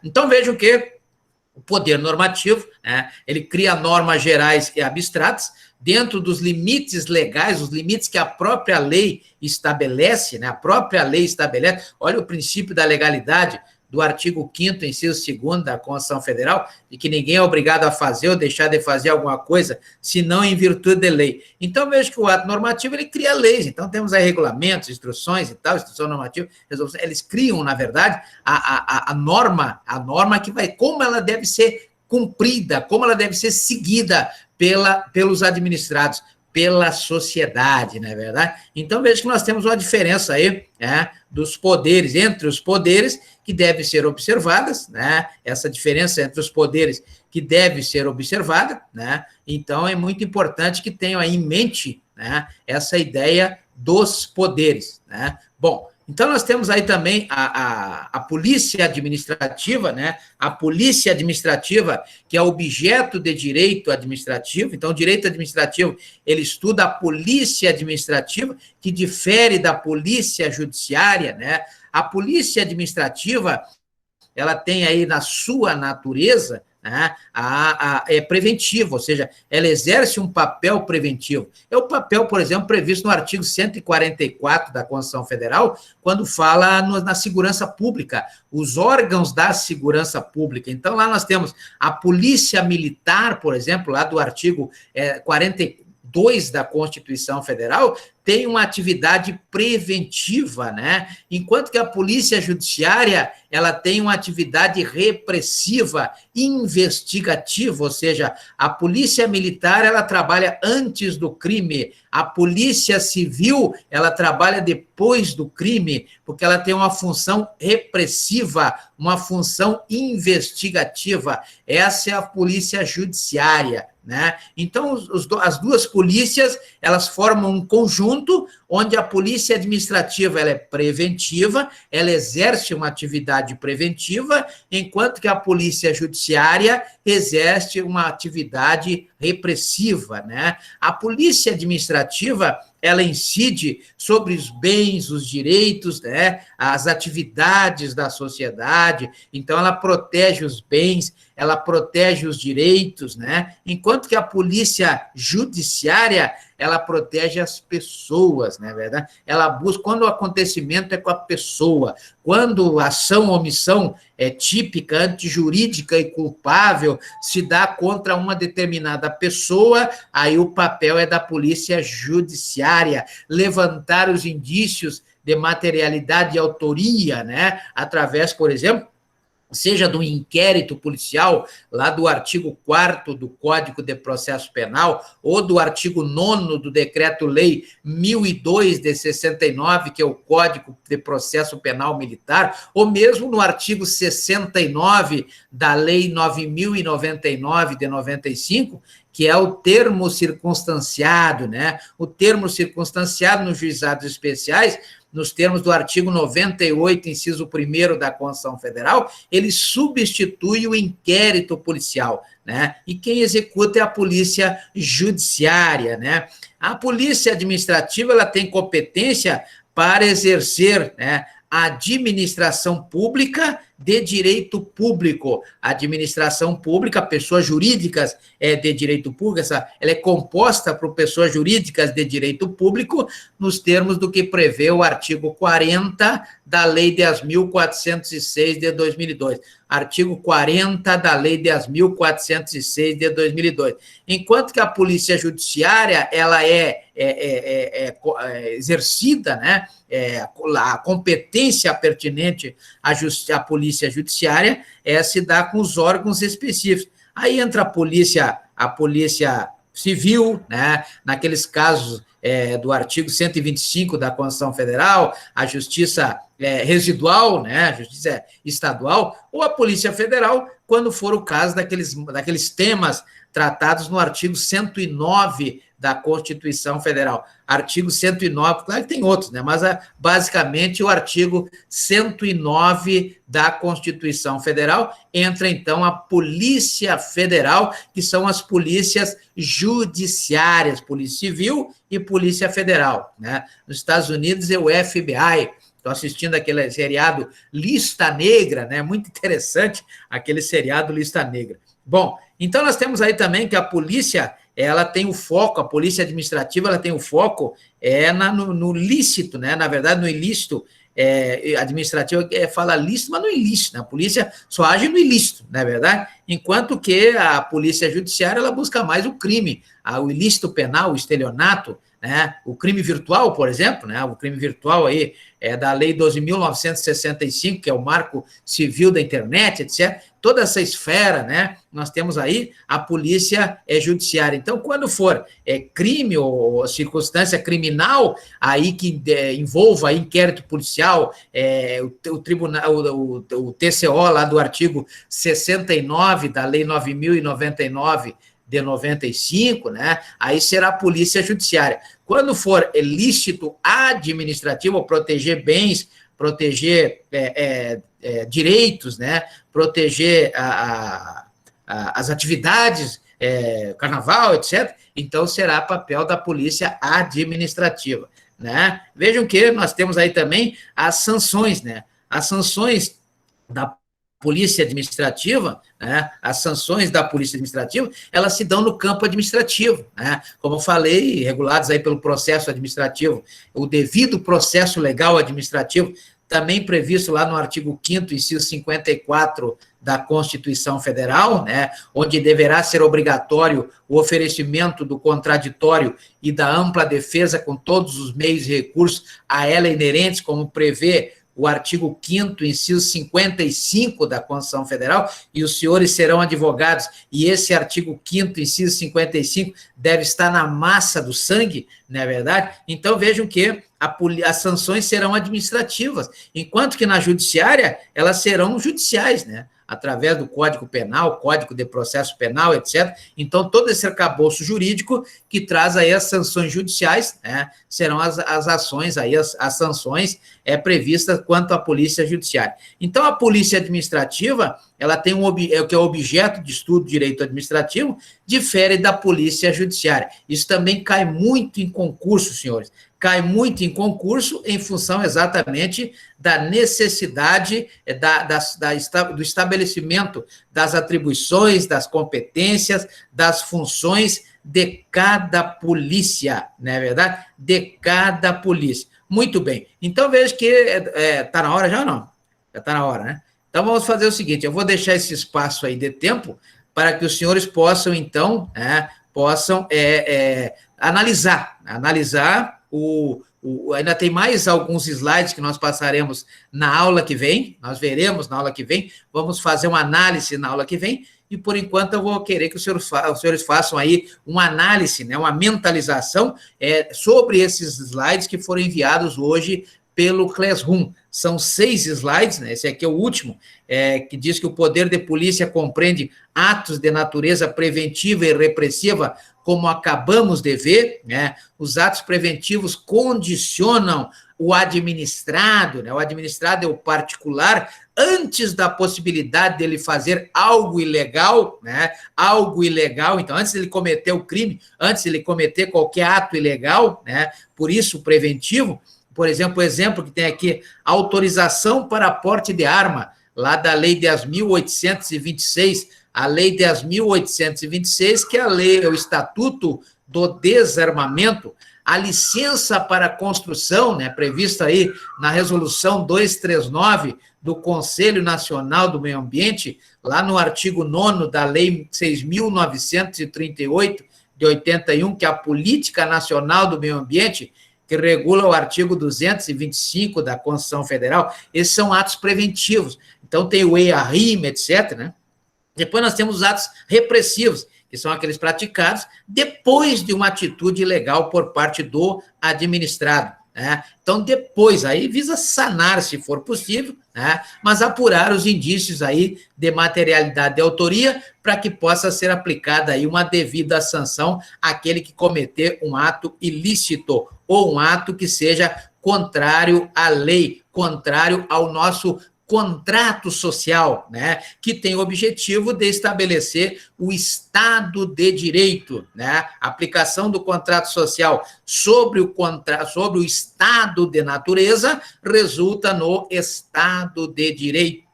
Então, vejam que o poder normativo, né, ele cria normas gerais e abstratas dentro dos limites legais, os limites que a própria lei estabelece, né, a própria lei estabelece. Olha o princípio da legalidade do artigo 5º, inciso 2º da Constituição Federal, de que ninguém é obrigado a fazer ou deixar de fazer alguma coisa, senão em virtude de lei. Então, vejo que o ato normativo, ele cria leis. Então, temos aí regulamentos, instruções e tal, instrução normativa, resolução. Eles criam, na verdade, a norma que vai, como ela deve ser cumprida, como ela deve ser seguida pelos administrados, pela sociedade, não é verdade? Então, veja que nós temos uma diferença aí, né, dos poderes, entre os poderes que devem ser observadas, né, essa diferença entre os poderes que deve ser observada, né, então é muito importante que tenham aí em mente, né, essa ideia dos poderes, né. Bom, então nós temos aí também a polícia administrativa, né, a polícia administrativa, que é objeto de direito administrativo. Então, o direito administrativo, ele estuda a polícia administrativa, que difere da polícia judiciária, né. A polícia administrativa, ela tem aí na sua natureza, né, é preventiva, ou seja, ela exerce um papel preventivo. É o papel, por exemplo, previsto no artigo 144 da Constituição Federal, quando fala na segurança pública, os órgãos da segurança pública. Então, lá nós temos a Polícia Militar, por exemplo, lá do artigo 42 da Constituição Federal, tem uma atividade preventiva, né? Enquanto que a polícia judiciária, ela tem uma atividade repressiva, investigativa, ou seja, a polícia militar, ela trabalha antes do crime, a polícia civil, ela trabalha depois do crime, porque ela tem uma função repressiva, uma função investigativa. Essa é a polícia judiciária, né? Então, as duas polícias, elas formam um conjunto onde a polícia administrativa, ela é preventiva, ela exerce uma atividade preventiva, enquanto que a polícia judiciária exerce uma atividade repressiva, né? A polícia administrativa, ela incide sobre os bens, os direitos, né, as atividades da sociedade, então ela protege os bens, ela protege os direitos, né, enquanto que a polícia judiciária, ela protege as pessoas, não é verdade? Ela busca, quando o acontecimento é com a pessoa, quando a ação ou omissão é típica, antijurídica e culpável, se dá contra uma determinada pessoa, aí o papel é da polícia judiciária, levantar os indícios de materialidade e autoria, né, através, por exemplo, seja do inquérito policial, lá do artigo 4º do Código de Processo Penal, ou do artigo 9º do Decreto-Lei 1002 de 69, que é o Código de Processo Penal Militar, ou mesmo no artigo 69 da Lei 9.099 de 95, que é o termo circunstanciado, né? O termo circunstanciado nos juizados especiais, nos termos do artigo 98, inciso 1º da Constituição Federal, ele substitui o inquérito policial, né? E quem executa é a polícia judiciária, né? A polícia administrativa, ela tem competência para exercer, né, a administração pública de direito público. A administração pública, pessoas jurídicas de direito público, ela é composta por pessoas jurídicas de direito público, nos termos do que prevê o artigo 40 da Lei 10.406 de 2002. Artigo 40 da Lei 10.406 de 2002. Enquanto que a polícia judiciária, ela é exercida, né, a competência pertinente à polícia judiciária se dá com os órgãos específicos. Aí entra a polícia civil, né, naqueles casos do artigo 125 da Constituição Federal, a justiça residual, né, a justiça estadual, ou a Polícia Federal, quando for o caso daqueles temas tratados no artigo 109 da Constituição Federal. Artigo 109, claro que tem outros, né? Mas basicamente o artigo 109 da Constituição Federal entra, então, a Polícia Federal, que são as polícias judiciárias, Polícia Civil e Polícia Federal, né? Nos Estados Unidos é o FBI, Estou assistindo aquele seriado Lista Negra, né? Muito interessante aquele seriado Lista Negra. Bom, então nós temos aí também que a polícia, ela tem o foco, a polícia administrativa, ela tem o foco no lícito, né? Na verdade, no ilícito, administrativo fala lícito, mas no ilícito, né? A polícia só age no ilícito, não é verdade? Enquanto que a polícia judiciária, ela busca mais o crime, o ilícito penal, o estelionato, né? O crime virtual, por exemplo, né? O crime virtual aí é da Lei 12.965, que é o Marco Civil da Internet, etc. Toda essa esfera, né? Nós temos aí a polícia judiciária. Então, quando for crime ou circunstância criminal, aí que envolva inquérito policial, o tribunal, o TCO lá do artigo 69 da Lei 9.099 de 95, né? Aí será a polícia judiciária. Quando for ilícito administrativo, proteger bens, proteger direitos, né? Proteger as atividades, carnaval, etc., então será papel da polícia administrativa, né? Vejam que nós temos aí também as sanções, né? As sanções da polícia administrativa, né, as sanções da polícia administrativa, elas se dão no campo administrativo, né, como eu falei, regulados aí pelo processo administrativo, o devido processo legal administrativo, também previsto lá no artigo 5º, inciso 54 da Constituição Federal, né, onde deverá ser obrigatório o oferecimento do contraditório e da ampla defesa com todos os meios e recursos a ela inerentes, como prevê o artigo 5º, inciso 55 da Constituição Federal, e os senhores serão advogados, e esse artigo 5º, inciso 55, deve estar na massa do sangue, não é verdade? Então, vejam que as sanções serão administrativas, enquanto que na judiciária, elas serão judiciais, né? Através do Código Penal, Código de Processo Penal, etc. Então, todo esse arcabouço jurídico que traz aí as sanções judiciais, né, serão as ações, aí as sanções previstas quanto à polícia judiciária. Então, a polícia administrativa, ela tem o que é objeto de estudo de direito administrativo, difere da polícia judiciária. Isso também cai muito em concurso, senhores. Cai muito em concurso em função exatamente da necessidade do estabelecimento das atribuições, das competências, das funções de cada polícia, não é verdade? De cada polícia. Muito bem. Então, veja que está na hora já ou não? Já está na hora, né? Então, vamos fazer o seguinte, eu vou deixar esse espaço aí de tempo para que os senhores possam, então, analisar ainda tem mais alguns slides que nós passaremos na aula que vem, nós veremos na aula que vem, vamos fazer uma análise na aula que vem, e por enquanto eu vou querer que os senhores façam aí uma análise, né, uma mentalização sobre esses slides que foram enviados hoje pelo Classroom. São 6 slides, né? Esse aqui é o último, que diz que o poder de polícia compreende atos de natureza preventiva e repressiva, como acabamos de ver, né? Os atos preventivos condicionam o administrado, né? O administrado é o particular, antes da possibilidade dele fazer algo ilegal, né? Algo ilegal, então, antes dele cometer o crime, antes dele cometer qualquer ato ilegal, né? Por isso, o preventivo. Por exemplo, o exemplo que tem aqui, autorização para porte de arma, lá da Lei 10.826, a Lei 10.826, que é o Estatuto do Desarmamento, a licença para construção, né, prevista aí na Resolução 239 do Conselho Nacional do Meio Ambiente, lá no artigo 9º da Lei 6.938, de 81, que é a Política Nacional do Meio Ambiente, que regula o artigo 225 da Constituição Federal, esses são atos preventivos. Então, tem o EIA-RIME, etc., né? Depois nós temos os atos repressivos, que são aqueles praticados depois de uma atitude ilegal por parte do administrado, né? Então, depois, aí visa sanar, se for possível, né? Mas apurar os indícios aí de materialidade de autoria para que possa ser aplicada aí uma devida sanção àquele que cometer um ato ilícito ou um ato que seja contrário à lei, contrário ao nosso contrato social, né, que tem o objetivo de estabelecer o Estado de Direito, né, a aplicação do contrato social sobre o Estado de natureza resulta no Estado de Direito.